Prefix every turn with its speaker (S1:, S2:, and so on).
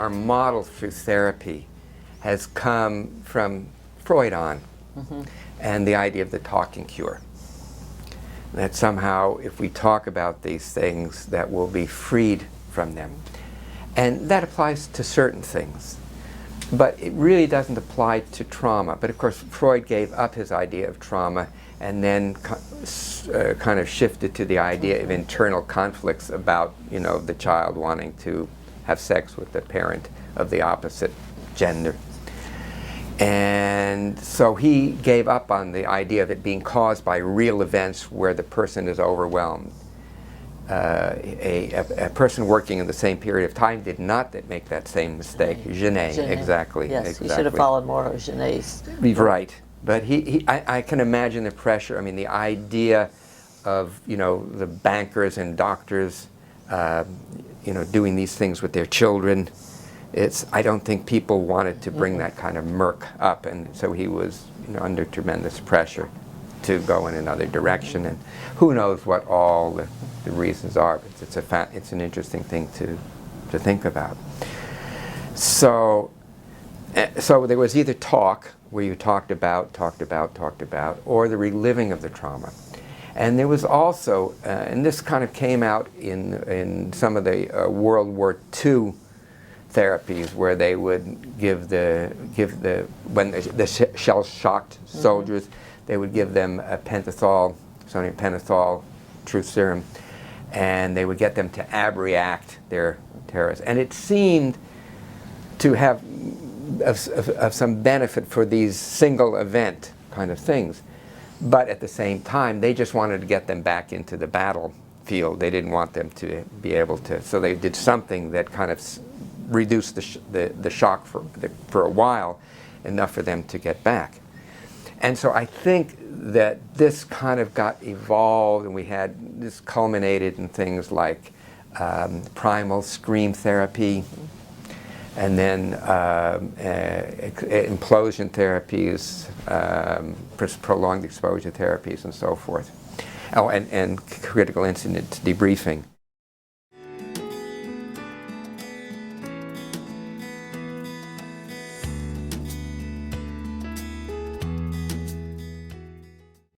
S1: our model for therapy has come from Freud on, and the idea of the talking cure. That somehow, if we talk about these things, that we'll be freed from them. And that applies to certain things. But it really doesn't apply to trauma. But of course, Freud gave up his idea of trauma and then kind of shifted to the idea of internal conflicts about, the child wanting to have sex with the parent of the opposite gender. And so he gave up on the idea of it being caused by real events where the person is overwhelmed. A person working in the same period of time did not make that same mistake. Genet, exactly.
S2: Yes,
S1: exactly.
S2: He should have followed more of Genet's.
S1: Right. But I can imagine the pressure. I mean, the idea of, the bankers and doctors, doing these things with their children. I don't think people wanted to bring that kind of murk up, and so he was, under tremendous pressure to go in another direction. And who knows what all the reasons are? But it's an interesting thing to think about. So there was either talk, where you talked about, or the reliving of the trauma. And there was also, and this kind of came out in some of the World War II therapies, where they would give when the shell-shocked soldiers, they would give them a sodium pentothal, truth serum, and they would get them to abreact their terrorists. And it seemed to have of some benefit for these single event kind of things. But at the same time, they just wanted to get them back into the battlefield. They didn't want them to be able to, so they did something that kind of reduced the shock for a while, enough for them to get back. And so I think that this kind of got evolved, and we had this culminated in things like primal scream therapy, and then implosion therapies, prolonged exposure therapies, and so forth. Oh, and critical incident debriefing.